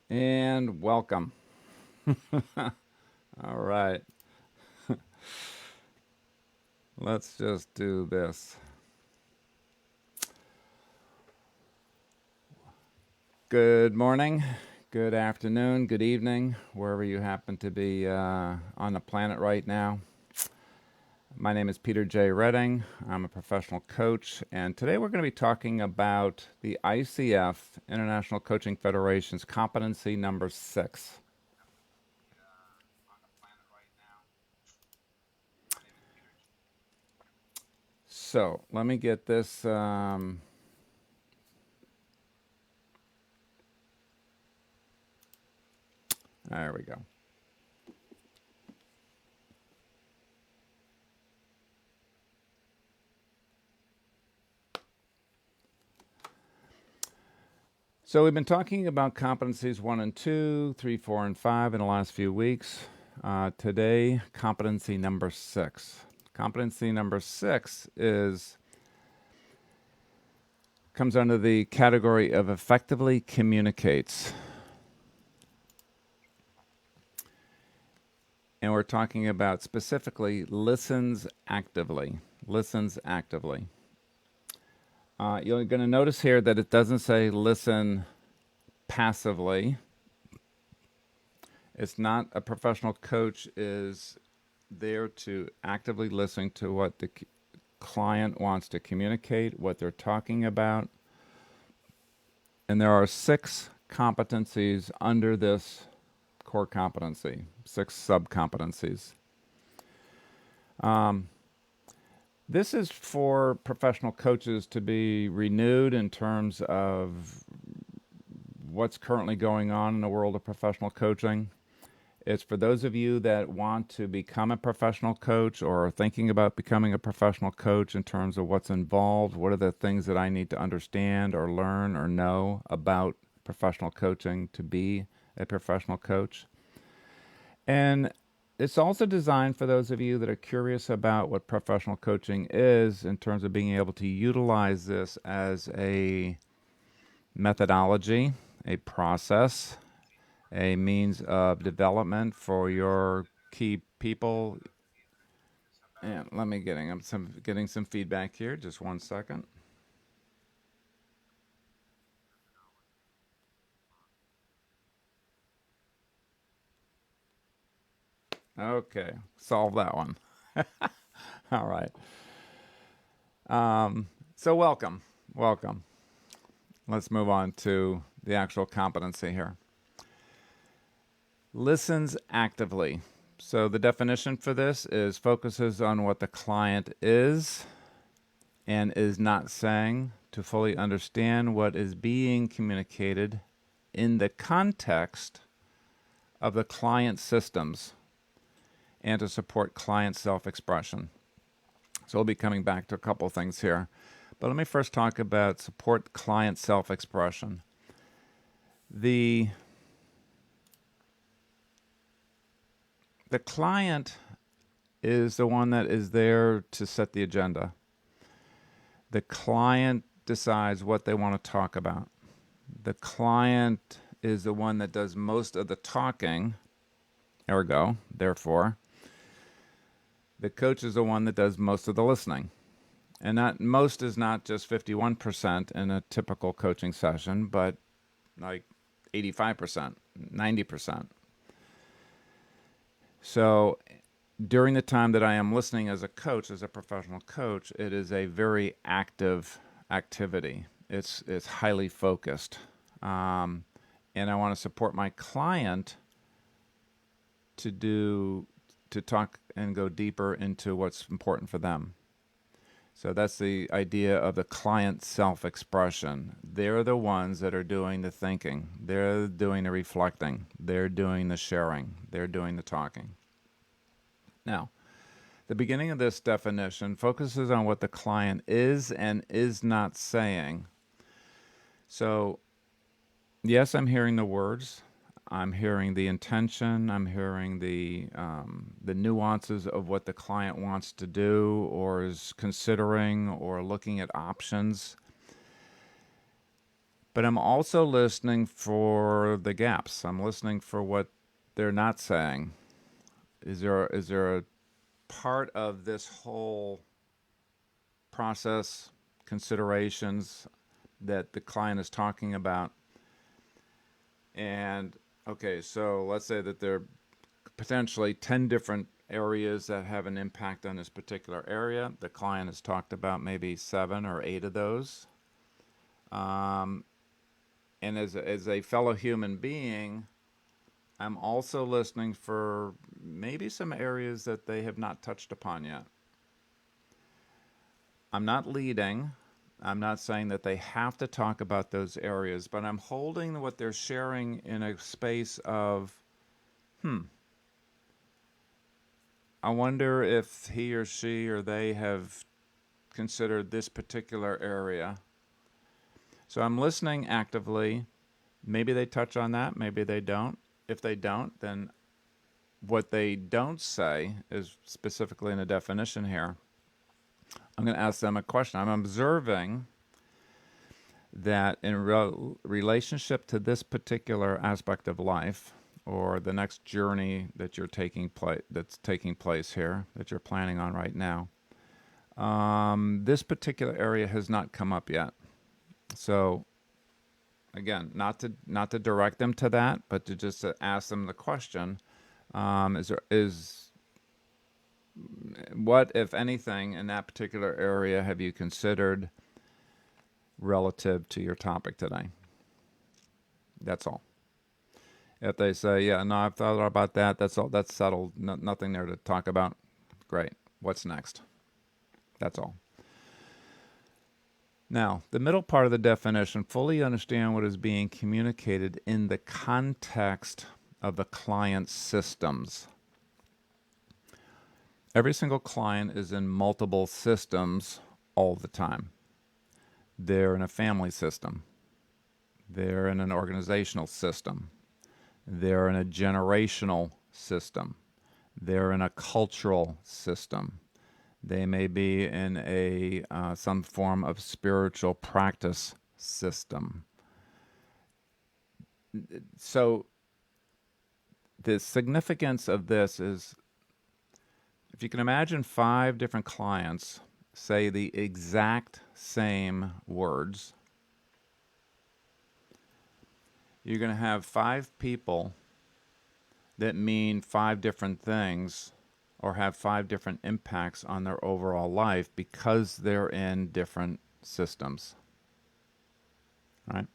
And welcome. All right, let's just do this. Good morning, good afternoon, good evening, wherever you happen to be on the planet right now. My name is Peter J. Redding. I'm a professional coach, and today we're going to be talking about the ICF, International Coaching Federation's competency number 6. So let me get this. There we go. So we've been talking about competencies 1 and 2, 3, 4, and 5 in the last few weeks. Today, competency number 6. Competency number 6 comes under the category of effectively communicates. And we're talking about specifically listens actively. Listens actively. You're going to notice here that it doesn't say listen passively. It's not a professional coach is there to actively listen to what the client wants to communicate, what they're talking about. And there are 6 competencies under this core competency, 6 sub-competencies. This is for professional coaches to be renewed in terms of what's currently going on in the world of professional coaching. It's for those of you that want to become a professional coach or are thinking about becoming a professional coach in terms of what's involved, what are the things that I need to understand or learn or know about professional coaching to be a professional coach. And it's also designed for those of you that are curious about what professional coaching is in terms of being able to utilize this as a methodology, a process, a means of development for your key people. And let me getting some feedback here. Just 1 second. Okay, solve that one. All right. So welcome. Let's move on to the actual competency here. Listens actively. So the definition for this is focuses on what the client is and is not saying to fully understand what is being communicated in the context of the client systems and to support client self-expression. So we'll be coming back to a couple things here. But let me first talk about support client self-expression. The client is the one that is there to set the agenda. The client decides what they want to talk about. The client is the one that does most of the talking. Ergo, therefore, the coach is the one that does most of the listening. And that most is not just 51% in a typical coaching session, but like 85%, 90%. So during the time that I am listening as a coach, as a professional coach, it is a very active activity. It's highly focused. And I want to support my client to talk and go deeper into what's important for them. So that's the idea of the client self-expression. They're the ones that are doing the thinking. They're doing the reflecting. They're doing the sharing. They're doing the talking. Now, the beginning of this definition focuses on what the client is and is not saying. So, yes, I'm hearing the words. I'm hearing the intention. I'm hearing the nuances of what the client wants to do or is considering or looking at options. But I'm also listening for the gaps. I'm listening for what they're not saying. Is there a part of this whole process, considerations that the client is talking about? And okay, so let's say that there are potentially 10 different areas that have an impact on this particular area. The client has talked about maybe 7 or 8 of those. And as a fellow human being, I'm also listening for maybe some areas that they have not touched upon yet. I'm not leading. I'm not saying that they have to talk about those areas, but I'm holding what they're sharing in a space of, I wonder if he or she or they have considered this particular area. So I'm listening actively. Maybe they touch on that, maybe they don't. If they don't, then what they don't say is specifically in the definition here. I'm going to ask them a question. I'm observing that in relationship to this particular aspect of life, or the next journey that that's taking place here, that you're planning on right now, this particular area has not come up yet. So again, not to direct them to that, but to just ask them the question: what, if anything, in that particular area have you considered relative to your topic today? That's all. If they say, yeah, no, I've thought about that, that's all, that's settled, nothing there to talk about, great. What's next? That's all. Now, the middle part of the definition: fully understand what is being communicated in the context of the client's systems. Every single client is in multiple systems all the time. They're in a family system. They're in an organizational system. They're in a generational system. They're in a cultural system. They may be in a some form of spiritual practice system. So the significance of this is, if you can imagine 5 different clients say the exact same words, you're going to have 5 people that mean 5 different things or have 5 different impacts on their overall life because they're in different systems. Right?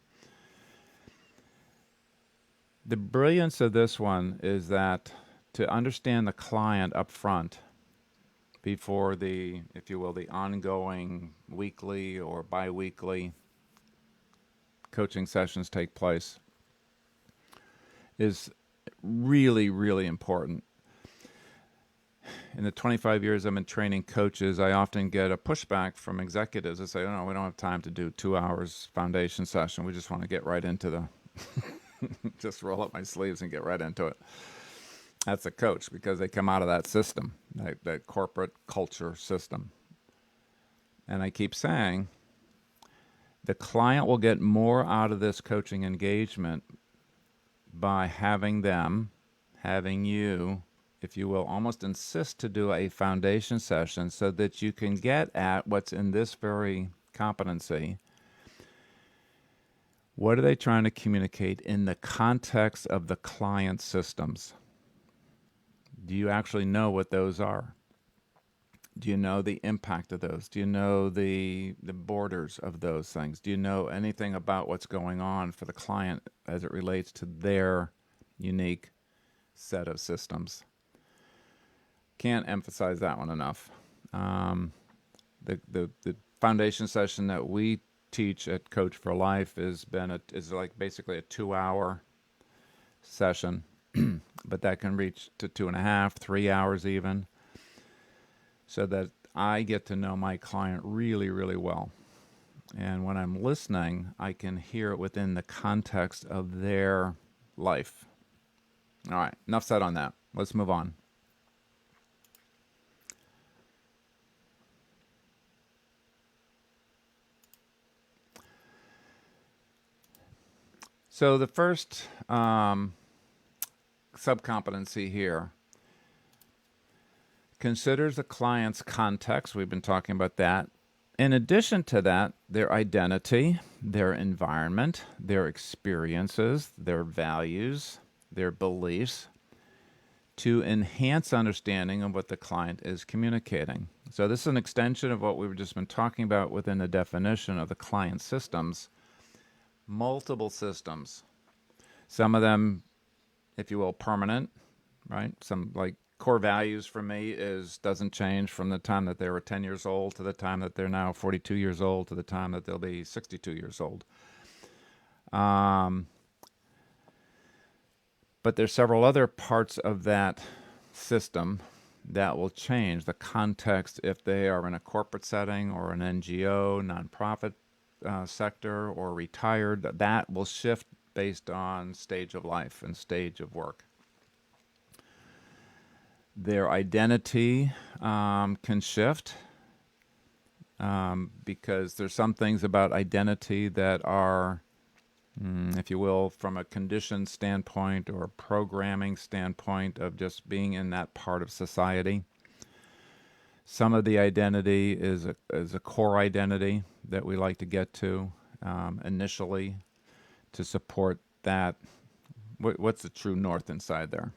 The brilliance of this one is that to understand the client up front before the, if you will, the ongoing weekly or bi-weekly coaching sessions take place is really, really important. In the 25 years I've been training coaches, I often get a pushback from executives that say, oh, no, we don't have time to do 2 hours foundation session. We just want to get right into the, just roll up my sleeves and get right into it. That's a coach, because they come out of that system, that corporate culture system. And I keep saying, the client will get more out of this coaching engagement by having you, if you will, almost insist to do a foundation session so that you can get at what's in this very competency. What are they trying to communicate in the context of the client systems? Do you actually know what those are? Do you know the impact of those? Do you know the borders of those things? Do you know anything about what's going on for the client as it relates to their unique set of systems? Can't emphasize that one enough. The foundation session that we teach at Coach for Life is like basically a 2-hour session, but that can reach to 2.5, 3 hours even, so that I get to know my client really, really well. And when I'm listening, I can hear it within the context of their life. All right, enough said on that. Let's move on. So the first subcompetency here considers the client's context. We've been talking about that. In addition to that, their identity, their environment, their experiences, their values, their beliefs, to enhance understanding of what the client is communicating. So this is an extension of what we've just been talking about within the definition of the client systems. Multiple systems. Some of them, if you will, permanent, right? Some like core values for me doesn't change from the time that they were 10 years old to the time that they're now 42 years old to the time that they'll be 62 years old. But there's several other parts of that system that will change. The context, if they are in a corporate setting or an NGO, nonprofit sector, or retired, that will shift based on stage of life and stage of work. Their identity can shift because there's some things about identity that are, if you will, from a condition standpoint or a programming standpoint of just being in that part of society. Some of the identity is a core identity that we like to get to initially to support that. What's the true north inside there?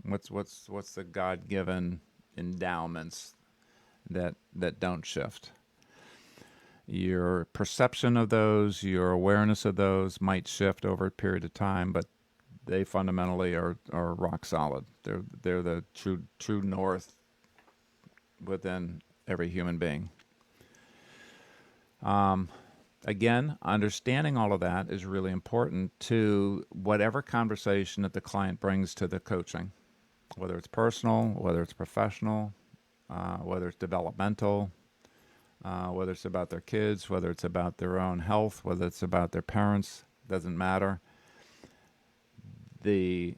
What's the God-given endowments that don't shift? Your perception of those, your awareness of those might shift over a period of time, but they fundamentally are rock solid. They're the true north within every human being. Again, understanding all of that is really important to whatever conversation that the client brings to the coaching, whether it's personal, whether it's professional, whether it's developmental, whether it's about their kids, whether it's about their own health, whether it's about their parents, doesn't matter. The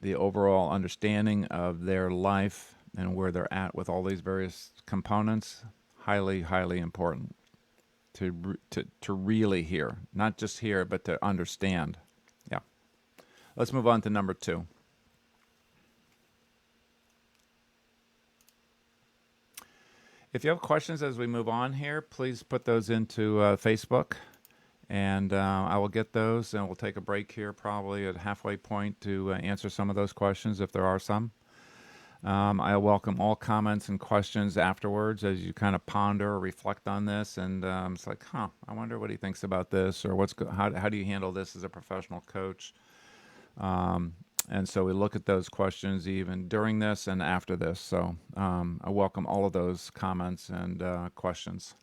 overall understanding of their life and where they're at with all these various components, highly, highly important to really hear, not just hear, but to understand. Yeah. Let's move on to number 2. If you have questions as we move on here, please put those into Facebook, and I will get those, and we'll take a break here probably at halfway point to answer some of those questions if there are some. I welcome all comments and questions afterwards as you kind of ponder or reflect on this, and it's like, I wonder what he thinks about this, or how do you handle this as a professional coach? And so we look at those questions even during this and after this. So I welcome all of those comments and questions.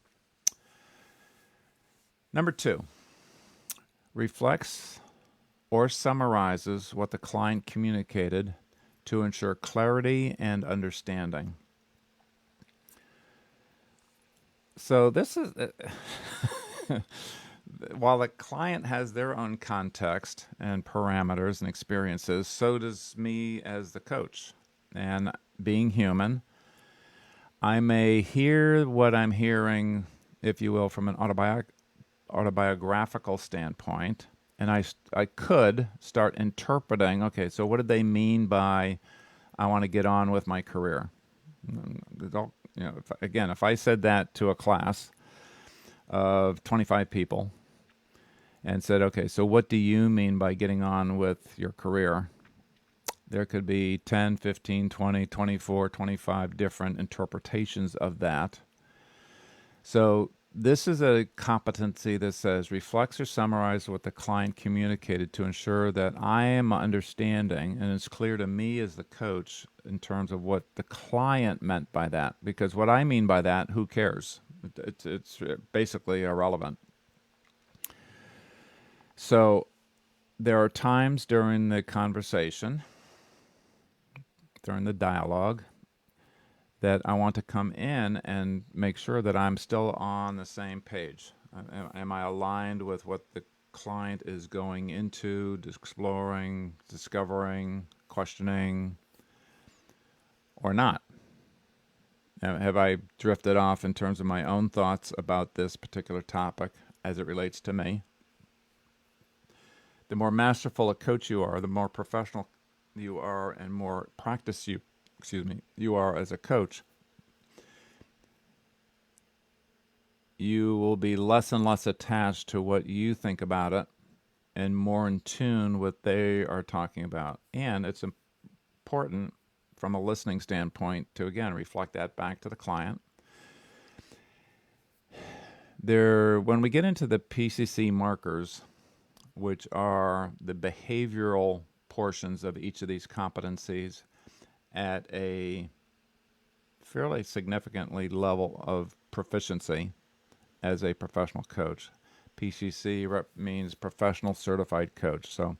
Number 2, reflects or summarizes what the client communicated to ensure clarity and understanding. So this is, while the client has their own context and parameters and experiences, so does me as the coach. And being human, I may hear what I'm hearing, if you will, from an autobiographical standpoint, and I could start interpreting, okay, so what did they mean by I want to get on with my career? If I said that to a class of 25 people and said, okay, so what do you mean by getting on with your career? There could be 10, 15, 20, 24, 25 different interpretations of that. So this is a competency that says reflects or summarizes what the client communicated to ensure that I am understanding and it's clear to me as the coach in terms of what the client meant by that. Because what I mean by that, who cares? It's basically irrelevant. So there are times during the conversation, during the dialogue, that I want to come in and make sure that I'm still on the same page. Am I aligned with what the client is going into, exploring, discovering, questioning, or not? Have I drifted off in terms of my own thoughts about this particular topic as it relates to me? the more masterful a coach you are, the more professional you are, and more practice you are as a coach, you will be less and less attached to what you think about it and more in tune with what they are talking about. And it's important from a listening standpoint to, again, reflect that back to the client. When we get into the PCC markers, which are the behavioral portions of each of these competencies at a fairly significantly level of proficiency as a professional coach. PCC means professional certified coach. So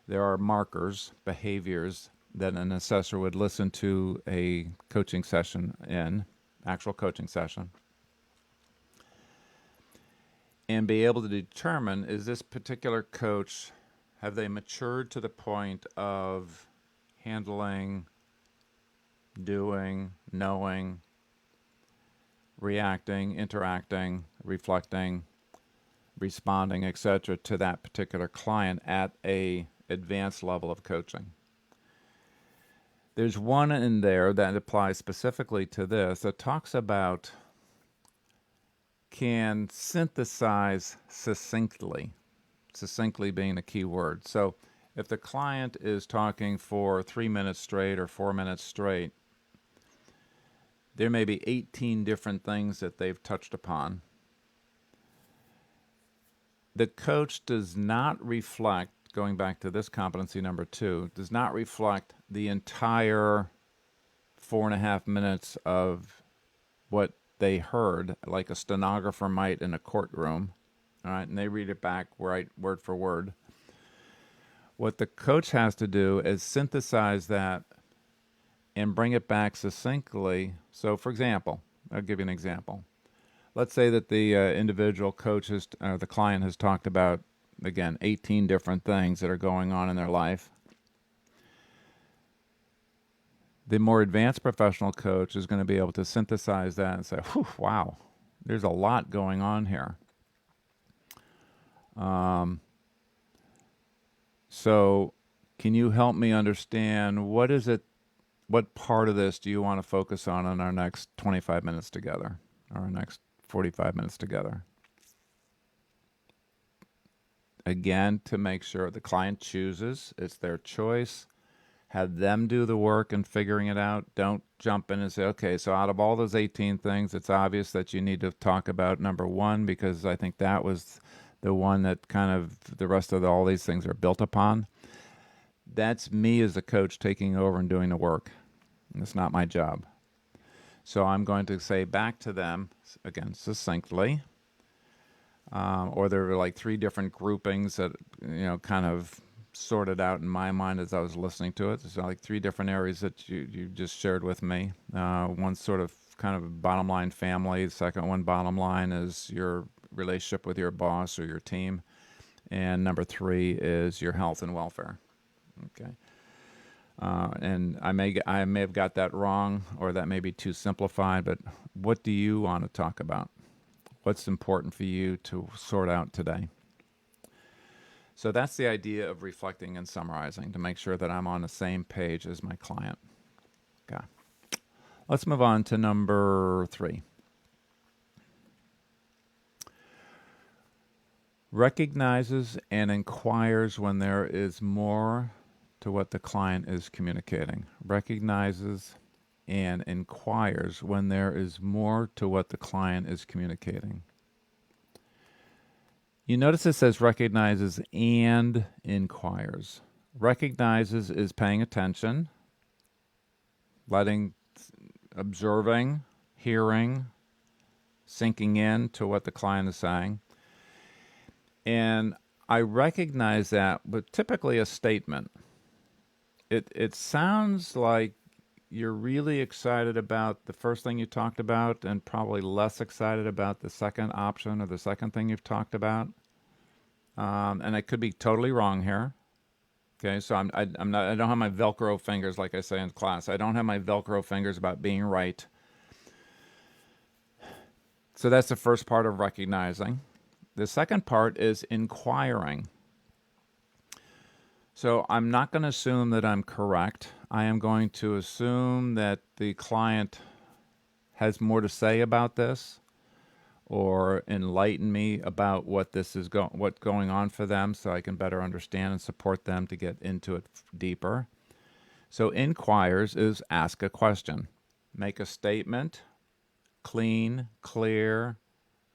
there are markers, behaviors that an assessor would listen to a coaching session actual coaching session, and be able to determine, is this particular coach, have they matured to the point of handling, doing, knowing, reacting, interacting, reflecting, responding, etc., to that particular client at a advanced level of coaching. There's one in there that applies specifically to this that talks about can synthesize succinctly being the key word. So if the client is talking for 3 minutes straight or 4 minutes straight, there may be 18 different things that they've touched upon. The coach does not reflect, going back to this competency number 2, does not reflect the entire 4.5 minutes of what they heard, like a stenographer might in a courtroom. All right, and they read it back right word for word. What the coach has to do is synthesize that and bring it back succinctly. So, for example, I'll give you an example. Let's say that the individual coach the client has talked about, again, 18 different things that are going on in their life. The more advanced professional coach is going to be able to synthesize that and say, wow, there's a lot going on here. So can you help me understand what part of this do you want to focus on in our next 25 minutes together or our next 45 minutes together? Again, to make sure the client chooses, it's their choice. Have them do the work in figuring it out. Don't jump in and say, okay, so out of all those 18 things, it's obvious that you need to talk about number 1 because I think that was the one that kind of the rest of all these things are built upon. That's me as a coach taking over and doing the work. It's not my job. So I'm going to say back to them, again, succinctly, or there were like 3 different groupings that, kind of sorted out in my mind as I was listening to it. There's like 3 different areas that you just shared with me. One sort of kind of bottom line family. The second one, bottom line, is your relationship with your boss or your team. And number 3 is your health and welfare. Okay. And I may have got that wrong, or that may be too simplified, but what do you want to talk about? What's important for you to sort out today? So that's the idea of reflecting and summarizing, to make sure that I'm on the same page as my client. Okay. Let's move on to number 3. Recognizes and inquires when there is more to what the client is communicating. Recognizes and inquires when there is more to what the client is communicating. You notice it says recognizes and inquires. Recognizes is paying attention, observing, hearing, sinking in to what the client is saying. And I recognize that, but typically a statement. It sounds like you're really excited about the first thing you talked about and probably less excited about the second option or the second thing you've talked about. And I could be totally wrong here. Okay, so I don't have my Velcro fingers, like I say in class. I don't have my Velcro fingers about being right. So that's the first part of recognizing. The second part is inquiring. So I'm not going to assume that I'm correct. I am going to assume that the client has more to say about this or enlighten me about what this is what's going on for them so I can better understand and support them to get into it deeper. So inquires is ask a question. Make a statement, clean, clear,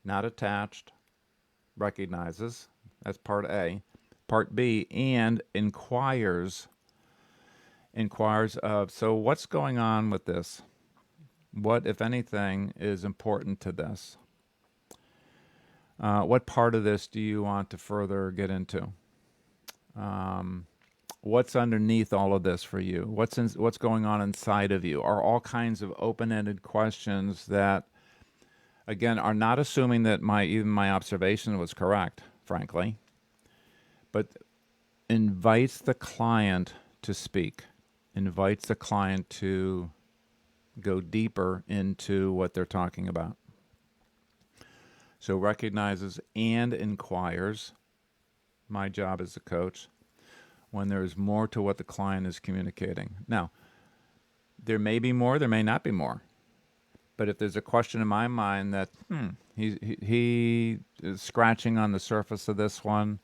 not attached, recognizes. That's part A. Part B, and inquires of, so what's going on with this? What, if anything, is important to this? What part of this do you want to further get into? What's underneath all of this for you? What's going on inside of you? Are all kinds of open-ended questions that, again, are not assuming that even my observation was correct, frankly, but invites the client to speak, invites the client to go deeper into what they're talking about. So recognizes and inquires, my job as a coach, when there is more to what the client is communicating. Now, there may be more, there may not be more. But if there's a question in my mind that, he is scratching on the surface of this one,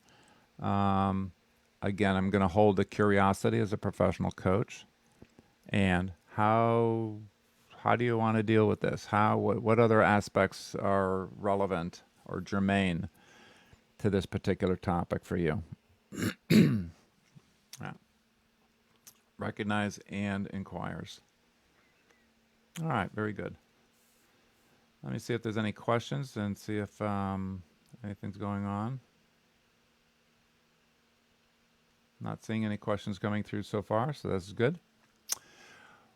again, I'm going to hold the curiosity as a professional coach. And how do you want to deal with this? What other aspects are relevant or germane to this particular topic for you? Yeah. Recognize and inquires. All right, very good. Let me see if there's any questions and see if anything's going on. Not seeing any questions coming through so far, so that's good.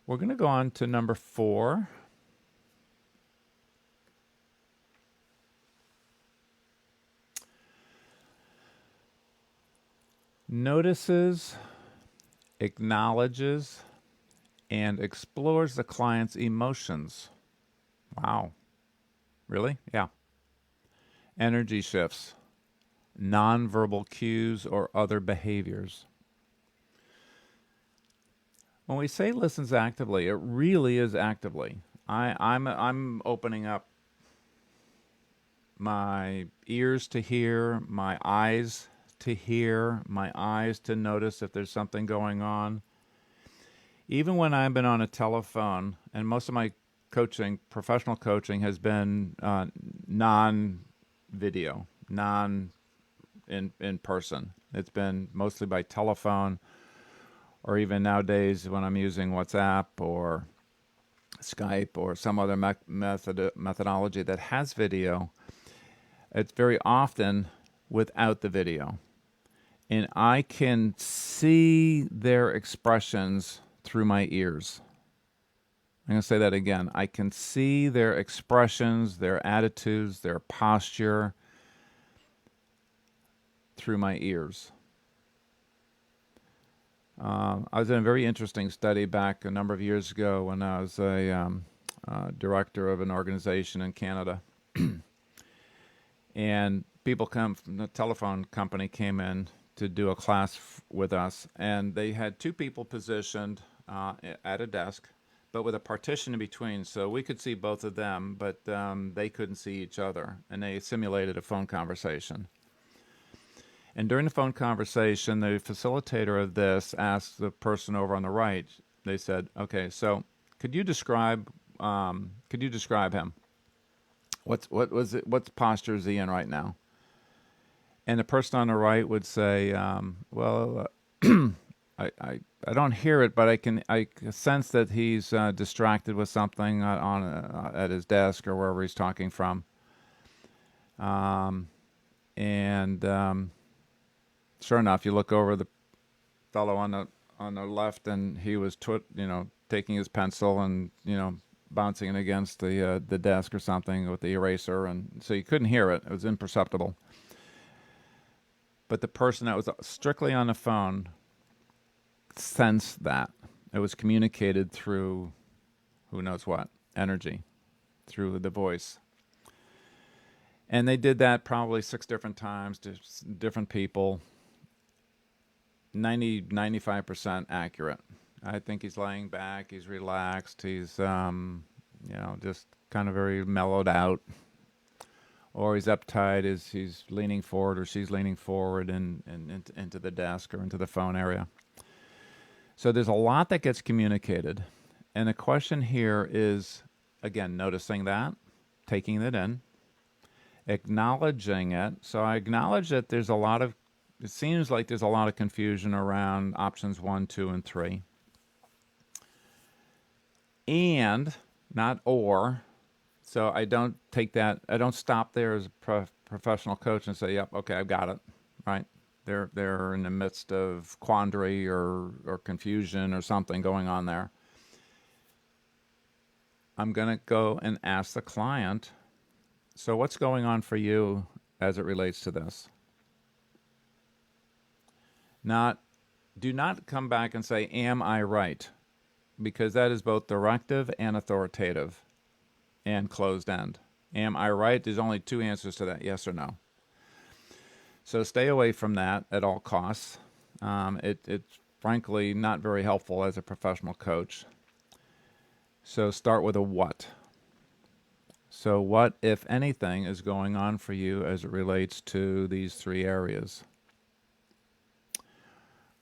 We're going to go on to number 4. Notices, acknowledges, and explores the client's emotions. Wow. Really? Yeah. Energy shifts, nonverbal cues, or other behaviors. When we say listens actively, it really is actively. I'm opening up my ears to hear, my eyes to hear, my eyes to notice if there's something going on. Even when I've been on a telephone, and most of my coaching, professional coaching, has been non-video, in person. It's been mostly by telephone, or even nowadays when I'm using WhatsApp or Skype or some other methodology that has video. It's very often without the video. And I can see their expressions through my ears. I'm going to say that again. I can see their expressions, their attitudes, their posture through my ears. I was in a very interesting study back a number of years ago when I was a director of an organization in Canada. And people come from the telephone company came in to do a class with us, and they had 2 people positioned at a desk, but with a partition in between, so we could see both of them, but they couldn't see each other, and they simulated a phone conversation. And during the phone conversation, the facilitator of this asked the person over on the right, they said, okay, so could you describe him? What posture is he in right now? And the person on the right would say, I don't hear it, but I sense that he's distracted with something at his desk or wherever he's talking from. Sure enough, you look over the fellow on the left, and he was taking his pencil and bouncing it against the desk or something with the eraser, and so you couldn't hear it. It was imperceptible. But the person that was strictly on the phone sensed that. It was communicated through who knows what, energy, through the voice. And they did that probably 6 different times to different people. 95% accurate. I think he's laying back, he's relaxed, he's, just kind of very mellowed out. Or he's uptight, he's leaning forward or she's leaning forward and into the desk or into the phone area. So there's a lot that gets communicated. And the question here is, again, noticing that, taking it in, acknowledging it. So I acknowledge that it seems like there's a lot of confusion around options 1, 2, and 3. And, not or. So I don't stop there as a professional coach and say, yep, okay, I've got it, right? They're in the midst of quandary or confusion or something going on there. I'm going to go and ask the client, so what's going on for you as it relates to this? Do not come back and say, am I right? Because that is both directive and authoritative and closed end. Am I right? There's only 2 answers to that, yes or no. So stay away from that at all costs. It's frankly not very helpful as a professional coach. So start with a what. So what, if anything, is going on for you as it relates to these 3 areas?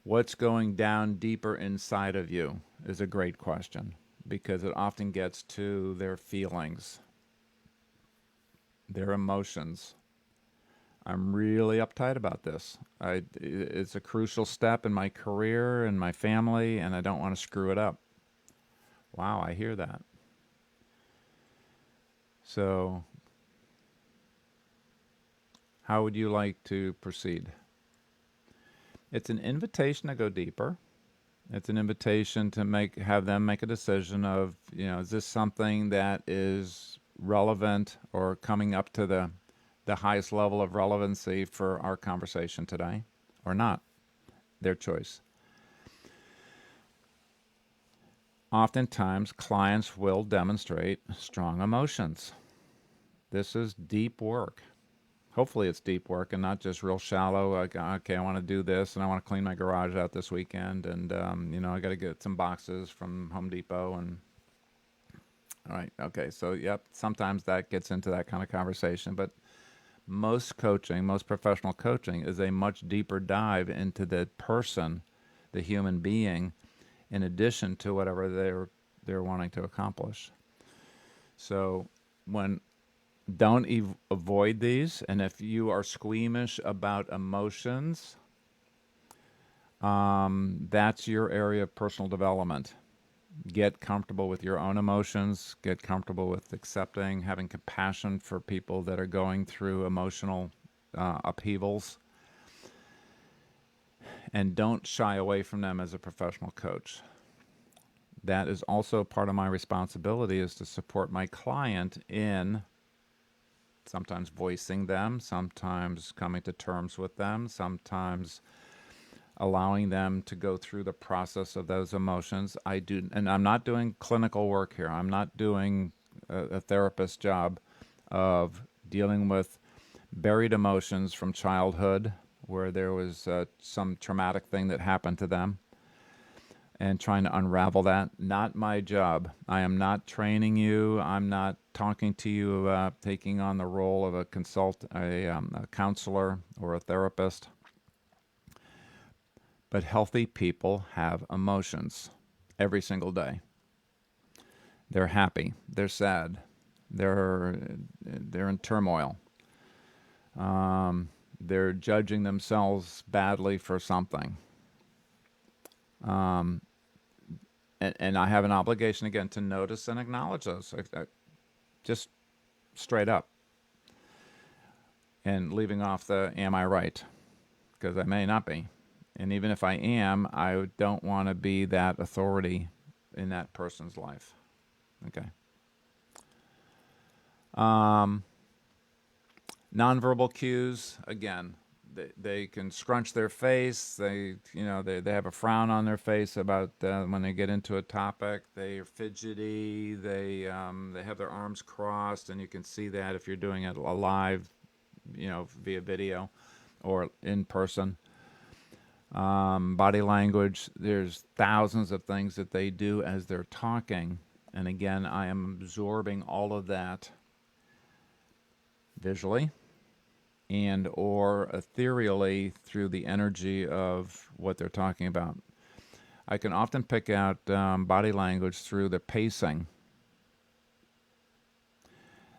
What's going down deeper inside of you is a great question, because it often gets to their feelings, their emotions. I'm really uptight about this. It's a crucial step in my career and my family, and I don't want to screw it up. Wow, I hear that. So, how would you like to proceed? It's an invitation to go deeper. It's an invitation to have them make a decision of, is this something that is relevant or coming up to the highest level of relevancy for our conversation today or not? Their choice. Oftentimes, clients will demonstrate strong emotions. This is deep work. Hopefully it's deep work and not just real shallow, like, okay, I want to do this and I want to clean my garage out this weekend and, I got to get some boxes from Home Depot and, all right, okay, so, yep, sometimes that gets into that kind of conversation, but most professional coaching is a much deeper dive into the person, the human being, in addition to whatever they're wanting to accomplish. So don't avoid these, and if you are squeamish about emotions, that's your area of personal development. Get comfortable with your own emotions, get comfortable with accepting, having compassion for people that are going through emotional upheavals, and don't shy away from them as a professional coach. That is also part of my responsibility, is to support my client in sometimes voicing them, sometimes coming to terms with them, sometimes allowing them to go through the process of those emotions. And I'm not doing clinical work here. I'm not doing a therapist's job of dealing with buried emotions from childhood where there was some traumatic thing that happened to them and trying to unravel that. Not my job. I am not training you. I'm not talking to you about taking on the role of a counselor or a therapist. But healthy people have emotions every single day. They're happy. They're sad. They're in turmoil. They're judging themselves badly for something. And I have an obligation, again, to notice and acknowledge those. Just straight up. And leaving off the am I right? Because I may not be. And even if I am, I don't want to be that authority in that person's life. Okay. Nonverbal cues, again, they can scrunch their face. They have a frown on their face about when they get into a topic. They are fidgety. They have their arms crossed, and you can see that if you're doing it live, via video or in person. Body language, there's thousands of things that they do as they're talking. And again, I am absorbing all of that visually and or ethereally through the energy of what they're talking about. I can often pick out body language through the pacing.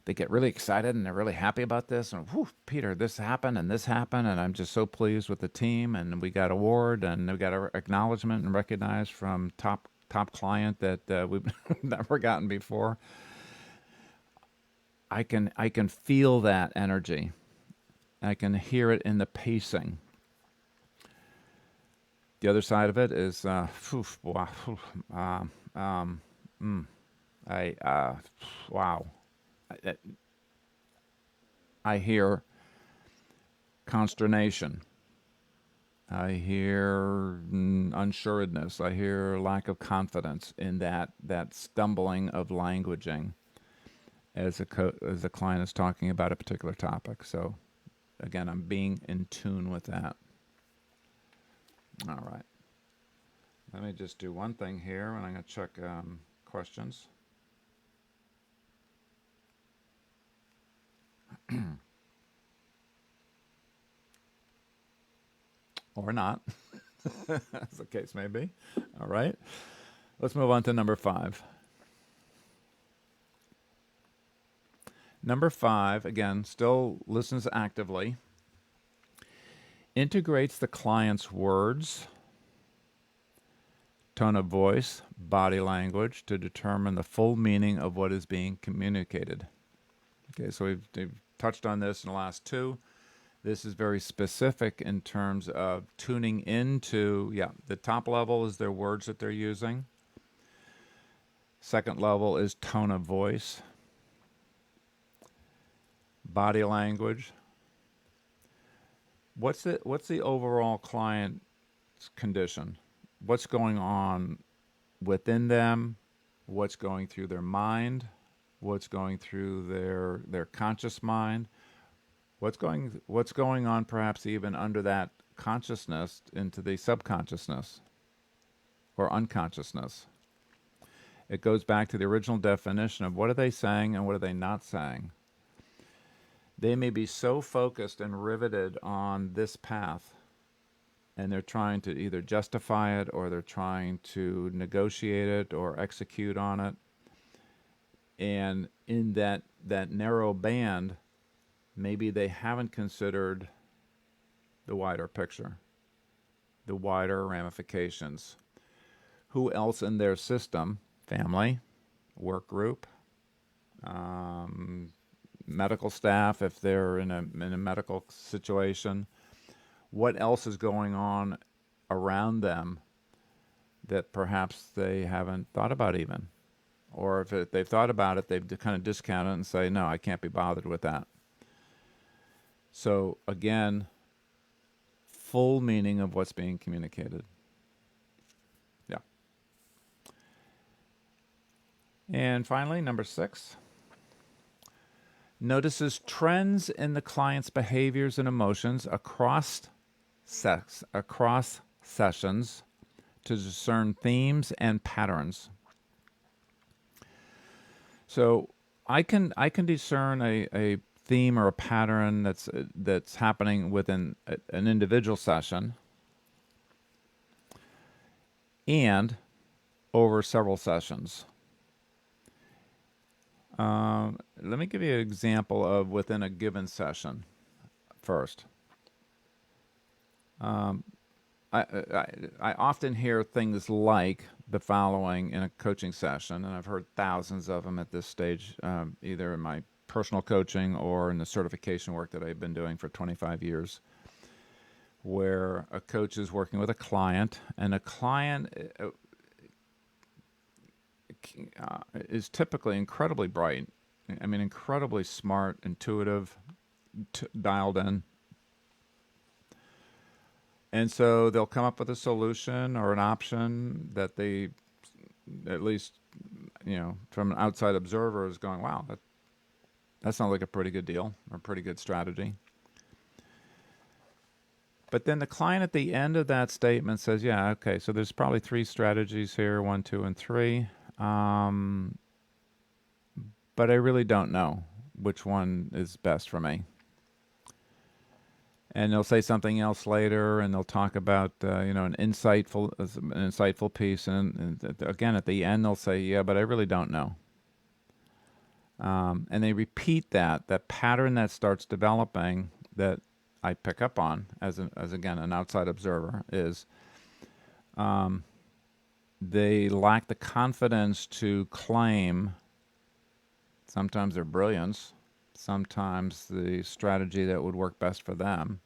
They get really excited and they're really happy about this. And whew, Peter, this happened and I'm just so pleased with the team. And we got award and we got a acknowledgement and recognized from top client that we've never gotten before. I can feel that energy. I can hear it in the pacing. The other side of it is, wow, I wow. I, I hear consternation. I hear unsureness. I hear lack of confidence in that stumbling of languaging as as a client is talking about a particular topic. So again, I'm being in tune with that. All right. Let me just do one thing here, and I'm going to check questions. Or not, as the case may be. All right. Let's move on to number 5. Number 5, again, still listens actively, integrates the client's words, tone of voice, body language to determine the full meaning of what is being communicated. Okay, so we've touched on this in the last 2. This is very specific in terms of tuning into, the top level is their words that they're using. Second level is tone of voice, body language. What's the overall client's condition? What's going on within them? What's going through their mind? What's going through their conscious mind? What's going on perhaps even under that consciousness into the subconsciousness or unconsciousness? It goes back to the original definition of what are they saying and what are they not saying. They may be so focused and riveted on this path, and they're trying to either justify it or they're trying to negotiate it or execute on it. And in that narrow band, maybe they haven't considered the wider picture, the wider ramifications. Who else in their system, family, work group, medical staff, if they're in a medical situation, what else is going on around them that perhaps they haven't thought about even? Or if they've thought about it, they've kind of discounted it and say, no, I can't be bothered with that. So again, full meaning of what's being communicated. Yeah. And finally, number 6. Notices trends in the client's behaviors and emotions across sessions to discern themes and patterns. So I can discern a theme or a pattern that's happening within an individual session and over several sessions. Let me give you an example of within a given session first. I often hear things like the following in a coaching session, and I've heard thousands of them at this stage, either in my personal coaching or in the certification work that I've been doing for 25 years, where a coach is working with a client, and a client is typically incredibly bright. I mean, incredibly smart, intuitive, dialed in. And so they'll come up with a solution or an option that they, at least, from an outside observer, is going, wow, that sounds like a pretty good deal or a pretty good strategy. But then the client at the end of that statement says, yeah, okay, so there's probably three strategies here, 1, 2, and 3. Um, but I really don't know which one is best for me. And they'll say something else later, and they'll talk about an insightful piece, and again at the end they'll say, yeah, but I really don't know. And they repeat that pattern that starts developing that I pick up on as again an outside observer is they lack the confidence to claim sometimes their brilliance, sometimes the strategy that would work best for them.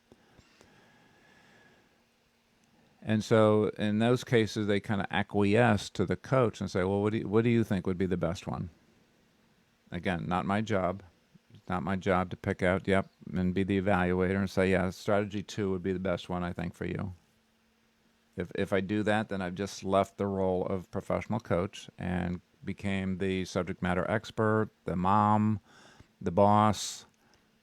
And so in those cases, they kind of acquiesce to the coach and say, well, what do you think would be the best one? Again, not my job. It's not my job to pick out, yep, and be the evaluator and say, yeah, strategy 2 would be the best one, I think, for you. If I do that, then I've just left the role of professional coach and became the subject matter expert, the mom, the boss,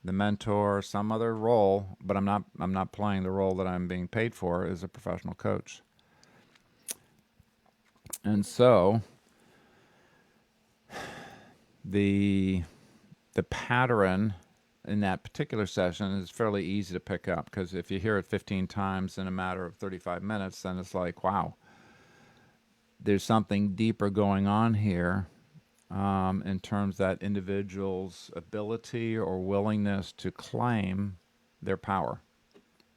the mentor, some other role, but I'm not playing the role that I'm being paid for as a professional coach. And so the pattern in that particular session is fairly easy to pick up, because if you hear it 15 times in a matter of 35 minutes, then it's like, wow, there's something deeper going on here in terms of that individual's ability or willingness to claim their power,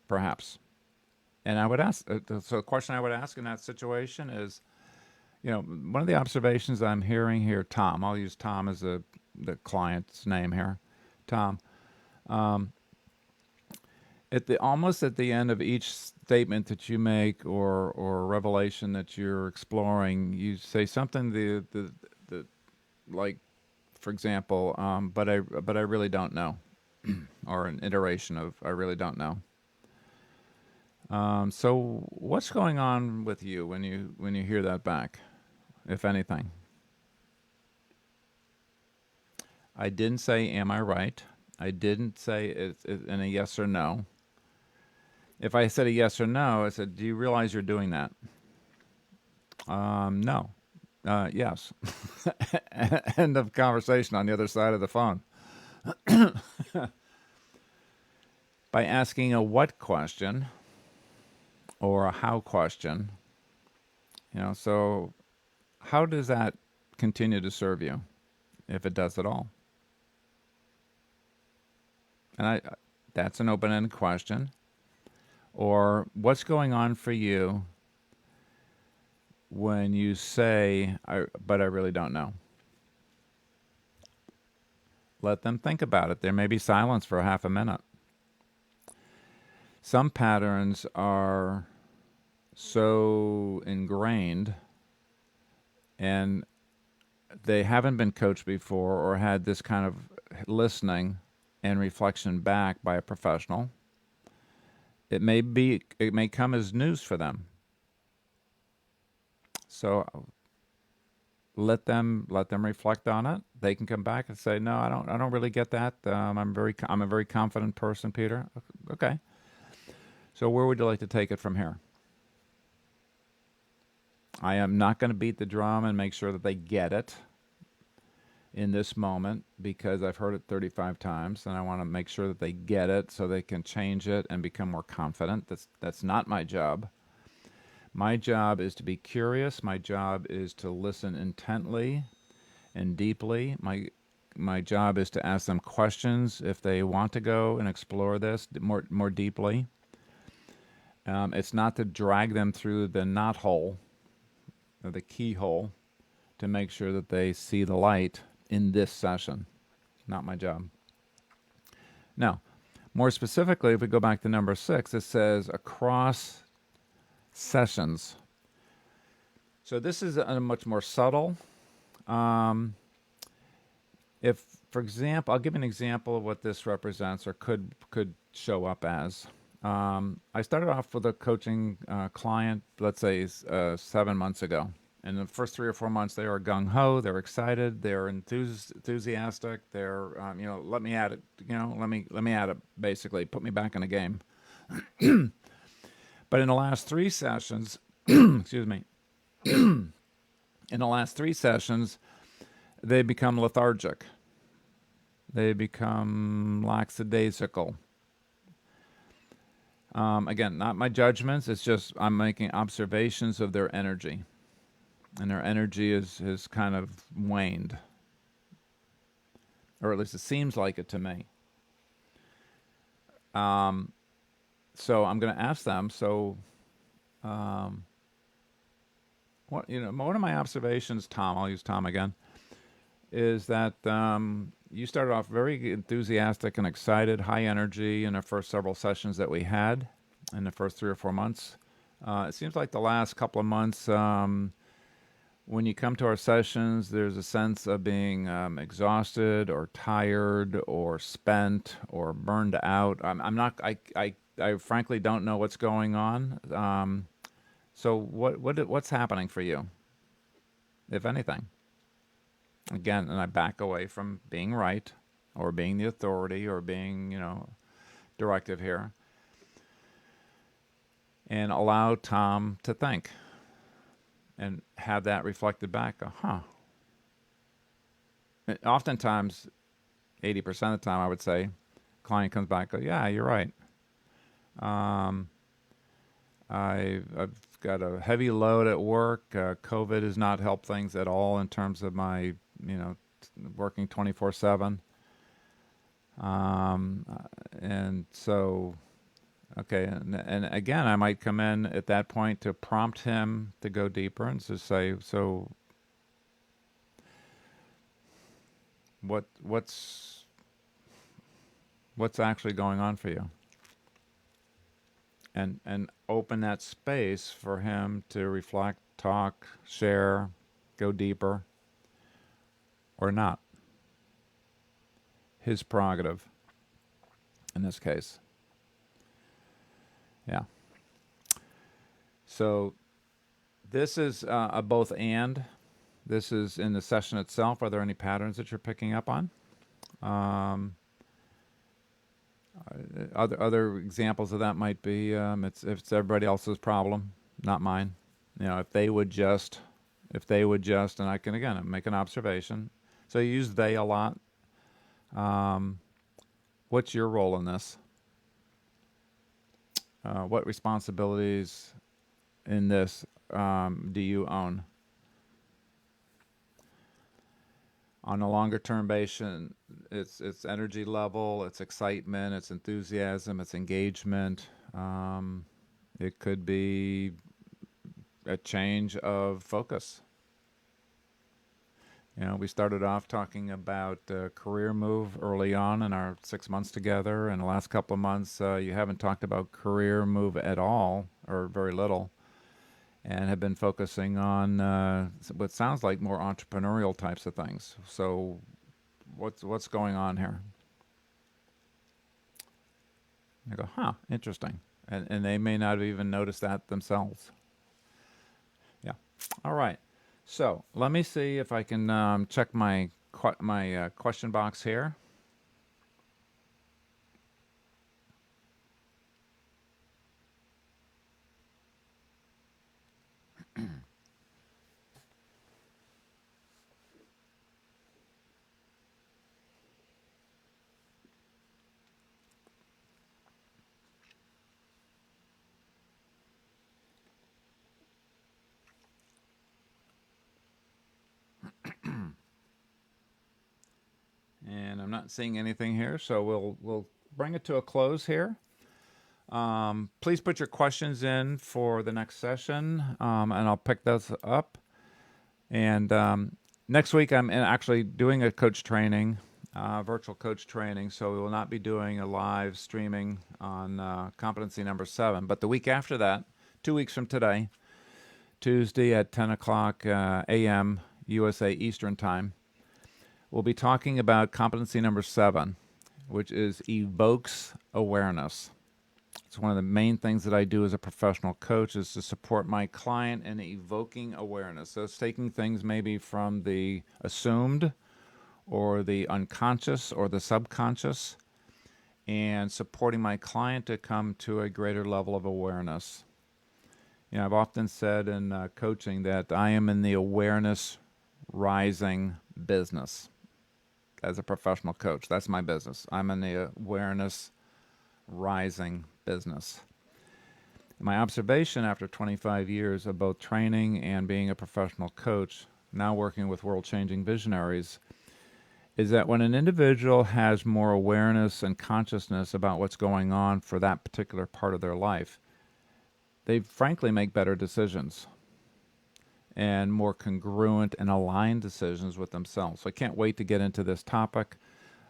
perhaps. And I would ask, so the question I would ask in that situation is, one of the observations I'm hearing here, Tom, I'll use Tom as the client's name here, Tom, almost at the end of each statement that you make or revelation that you're exploring, you say something the like, for example, but I really don't know, or an iteration of I really don't know. So what's going on with you when you hear that back, if anything? I didn't say, am I right? I didn't say it in a yes or no. If I said a yes or no, I said, do you realize you're doing that? No. Yes. End of conversation on the other side of the phone. By asking a what question or a how question, so how does that continue to serve you, if it does at all? And that's an open-ended question. Or what's going on for you when you say, but I really don't know? Let them think about it. There may be silence for half a minute. Some patterns are so ingrained and they haven't been coached before or had this kind of listening and reflection back by a professional. It may come as news for them. So let them reflect on it. They can come back and say, no, I don't really get that. I'm a very confident person, Peter. Okay. So where would you like to take it from here? I am not going to beat the drum and make sure that they get it in this moment, because I've heard it 35 times and I want to make sure that they get it so they can change it and become more confident. That's not my job. My job is to be curious. My job is to listen intently and deeply. My job is to ask them questions if they want to go and explore this more deeply. It's not to drag them through the knothole or the keyhole to make sure that they see the light in this session. Not my job. Now, more specifically, if we go back to number 6, it says across sessions. So this is a much more subtle. If, for example, I'll give an example of what this represents or could show up as. I started off with a coaching client, let's say 7 months ago. And the first 3 or 4 months, they are gung ho. They're excited. They're enthusiastic. They're, let me at it. Let me at it. Basically, put me back in the game. But in the last three sessions, excuse me, in the last three sessions, they become lethargic. They become lackadaisical. Again, not my judgments. It's just I'm making observations of their energy. And their energy is kind of waned. Or at least it seems like it to me. So I'm going to ask them, one of my observations, Tom, I'll use Tom again, is that you started off very enthusiastic and excited, high energy in the first several sessions that we had in the first 3 or 4 months. It seems like the last couple of months, when you come to our sessions, there's a sense of being exhausted or tired or spent or burned out. I'm not. I frankly don't know what's going on. So what's happening for you, if anything? Again, and I back away from being right or being the authority or being, directive here, and allow Tom to think and have that reflected back. Oftentimes, 80% of the time, I would say, client comes back, yeah, you're right. I've got a heavy load at work. COVID has not helped things at all in terms of my, working 24/7. And so, okay, and again, I might come in at that point to prompt him to go deeper and to say, so what's actually going on for you? And open that space for him to reflect, talk, share, go deeper, or not. His prerogative in this case. Yeah. So this is a both and. This is in the session itself. Are there any patterns that you're picking up on? Other examples of that might be it's everybody else's problem, not mine. If they would just, and I can again make an observation. So you use they a lot. What's your role in this? What responsibilities in this do you own? On a longer term basis, it's energy level, it's excitement, it's enthusiasm, it's engagement. It could be a change of focus. We started off talking about career move early on in our 6 months together. In the last couple of months, you haven't talked about career move at all, or very little, and have been focusing on what sounds like more entrepreneurial types of things. So what's going on here? I go, interesting. And they may not have even noticed that themselves. Yeah. All right. So let me see if I can check my question box here. And I'm not seeing anything here, so we'll bring it to a close here. Please put your questions in for the next session, and I'll pick those up. And next week, I'm actually doing a coach training, virtual coach training, so we will not be doing a live streaming on competency number 7. But the week after that, 2 weeks from today, Tuesday at 10 o'clock a.m. USA Eastern Time, we'll be talking about competency number 7, which is evokes awareness. It's one of the main things that I do as a professional coach is to support my client in evoking awareness. So it's taking things maybe from the assumed or the unconscious or the subconscious and supporting my client to come to a greater level of awareness. I've often said in coaching that I am in the awareness rising business as a professional coach. That's my business. I'm in the awareness rising business. My observation after 25 years of both training and being a professional coach, now working with world-changing visionaries, is that when an individual has more awareness and consciousness about what's going on for that particular part of their life, they frankly make better decisions and more congruent and aligned decisions with themselves. So I can't wait to get into this topic.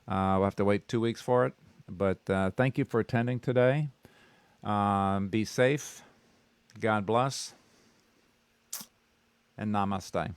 We'll have to wait 2 weeks for it. But thank you for attending today. Be safe. God bless. And namaste.